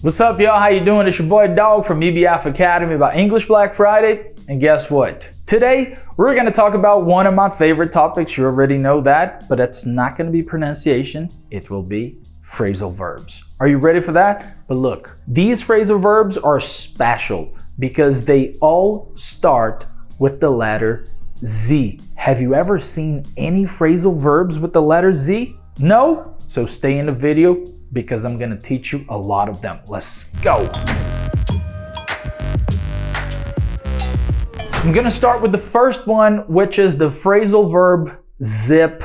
What's up, y'all? How you doing? It's your boy Dog from EBF Academy about English Black Friday. And guess what? Today, we're going to talk about one of my favorite topics. You already know that, but it's not going to be pronunciation. It will be phrasal verbs. Are you ready for that? But look, these phrasal verbs are special because they all start with the letter Z. Have you ever seen any phrasal verbs with the letter Z? No? So stay in the video because I'm going to teach you a lot of them. Let's go. I'm going to start with the first one, which is the phrasal verb zip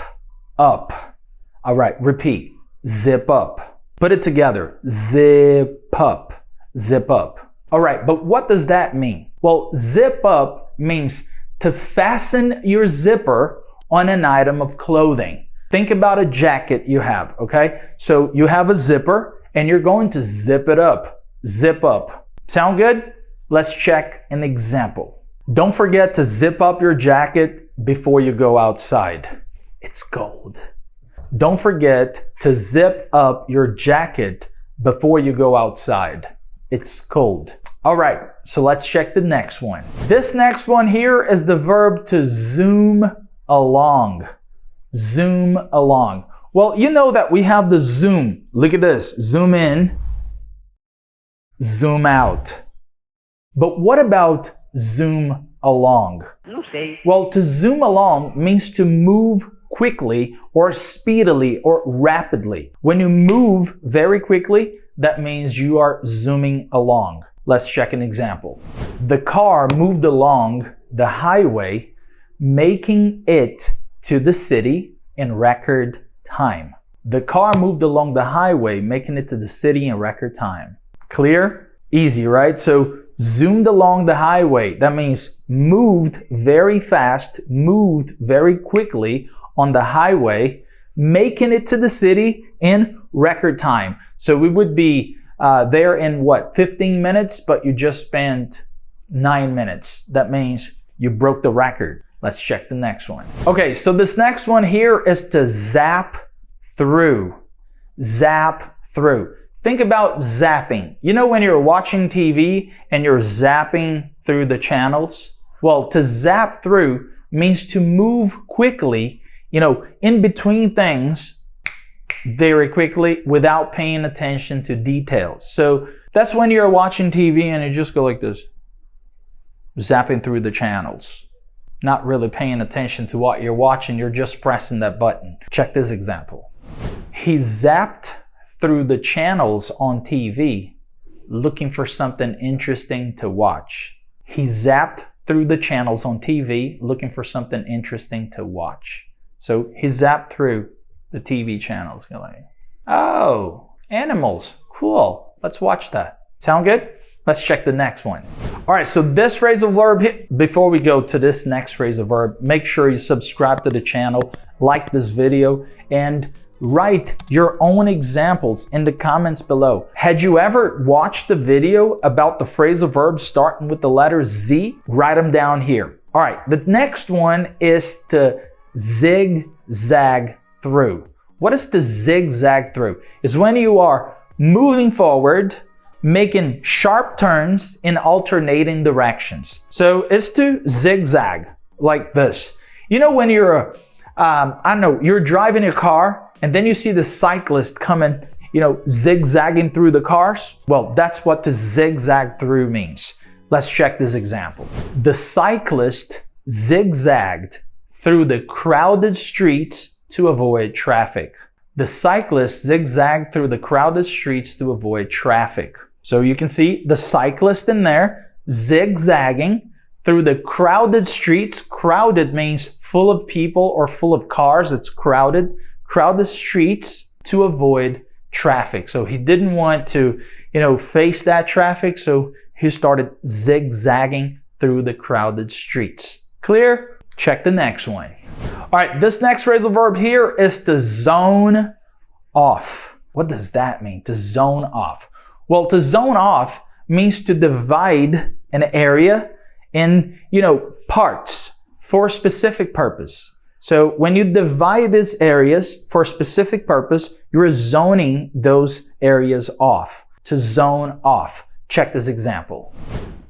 up. All right, repeat. Zip up. Put it together. Zip up. Zip up. All right, but what does that mean? Well, zip up means to fasten your zipper on an item of clothing. Think about a jacket you have, okay? So you have a zipper and you're going to zip it up. Zip up. Sound good? Let's check an example. Don't forget to zip up your jacket before you go outside. It's cold. Don't forget to zip up your jacket before you go outside. It's cold. All right, so let's check the next one. This next one here is the verb to zoom along. Zoom along. Well, you know that we have the zoom. Look at this. Zoom in, zoom out. But what about zoom along? Well, to zoom along means to move quickly or speedily or rapidly. When you move very quickly, that means you are zooming along. Let's check an example. The car moved along the highway, making it to the city in record time. The car moved along the highway, making it to the city in record time. Clear? Easy, right? So zoomed along the highway, that means moved very fast, moved very quickly on the highway, making it to the city in record time. So we would be there in what, 15 minutes, but you just spent 9 minutes. That means you broke the record. Let's check the next one. Okay, so this next one here is to zap through. Zap through. Think about zapping. You know when you're watching TV and you're zapping through the channels? Well, to zap through means to move quickly, in between things very quickly without paying attention to details. So that's when you're watching TV and you just go like this, zapping through the channels. Not really paying attention to what you're watching, you're just pressing that button. Check this example. He zapped through the channels on TV looking for something interesting to watch. He zapped through the channels on TV looking for something interesting to watch. So he zapped through the TV channels. You're like, oh, animals, cool, let's watch that. Sound good? Let's check the next one. All right, so this phrasal verb, before we go to this next phrasal verb, make sure you subscribe to the channel, like this video, and write your own examples in the comments below. Had you ever watched the video about the phrasal verbs starting with the letter Z? Write them down here. All right, the next one is to zigzag through. What is to zigzag through? It's when you are moving forward, making sharp turns in alternating directions. So it's to zigzag like this. You know when you're, you're driving a car and then you see the cyclist coming, zigzagging through the cars? Well, that's what to zigzag through means. Let's check this example. The cyclist zigzagged through the crowded streets to avoid traffic. The cyclist zigzagged through the crowded streets to avoid traffic. So you can see the cyclist in there zigzagging through the crowded streets. Crowded means full of people or full of cars. It's crowded. Crowded streets to avoid traffic. So he didn't want to, face that traffic. So he started zigzagging through the crowded streets. Clear? Check the next one. All right, this next phrasal verb here is to zone off. What does that mean, to zone off? Well, to zone off means to divide an area in, parts for a specific purpose. So when you divide these areas for a specific purpose, you're zoning those areas off. To zone off. Check this example.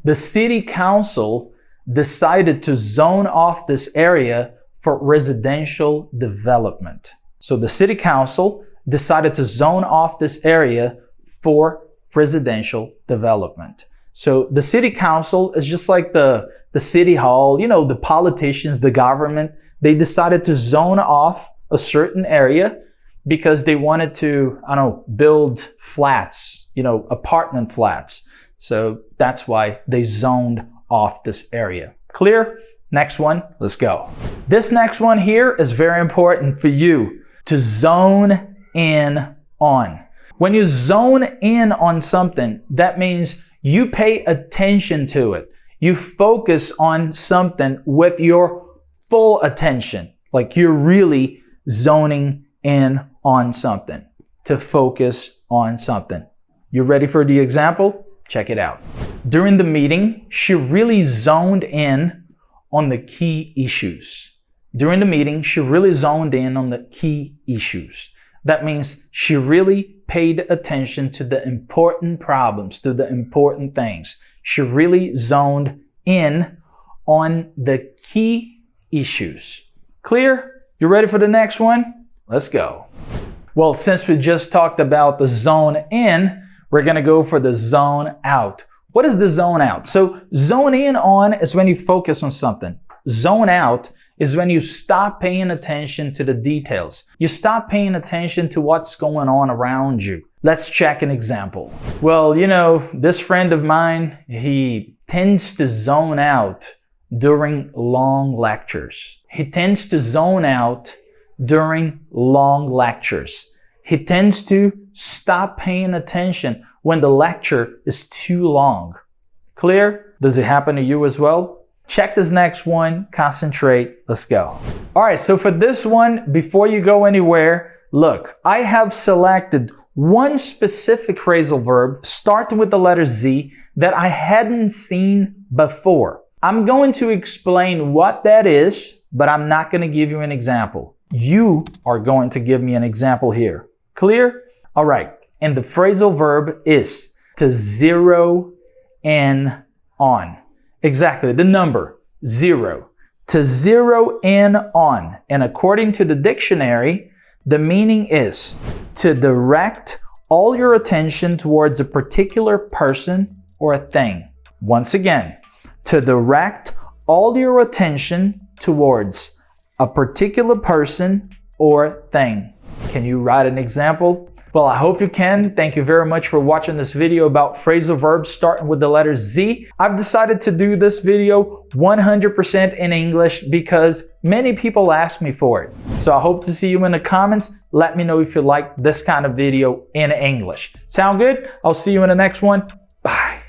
The city council decided to zone off this area for residential development. So the city council decided to zone off this area for residential development. So the city council is just like the city hall, you know, the politicians, the government. They decided to zone off a certain area because they wanted to, I don't know, build flats, you know, apartment flats. So that's why they zoned off this area. Clear? Next one, let's go. This next one here is very important for you. To zone in on. When you zone in on something, that means you pay attention to it. You focus on something with your full attention. Like you're really zoning in on something. To focus on something. You ready for the example? Check it out. During the meeting, she really zoned in on the key issues. During the meeting, she really zoned in on the key issues. That means she really paid attention to the important problems, to the important things. She really zoned in on the key issues. Clear? You ready for the next one? Let's go. Well, since we just talked about the zone in, we're gonna go for the zone out. What is the zone out? So zone in on is when you focus on something. Zone out is when you stop paying attention to the details. You stop paying attention to what's going on around you. Let's check an example. Well, you know, this friend of mine, he tends to zone out during long lectures. He tends to zone out during long lectures. He tends to stop paying attention when the lecture is too long. Clear? Does it happen to you as well? Check this next one, concentrate, let's go. All right, so for this one, before you go anywhere, look, I have selected one specific phrasal verb starting with the letter Z that I hadn't seen before. I'm going to explain what that is, but I'm not going to give you an example. You are going to give me an example here. Clear? All right. And the phrasal verb is to zero in on. Exactly, the number, 0. To zero in on. And according to the dictionary, the meaning is to direct all your attention towards a particular person or a thing. Once again, to direct all your attention towards a particular person or thing. Can you write an example? Well, I hope you can. Thank you very much for watching this video about phrasal verbs starting with the letter Z. I've decided to do this video 100% in English because many people ask me for it. So I hope to see you in the comments. Let me know if you like this kind of video in English. Sound good? I'll see you in the next one. Bye.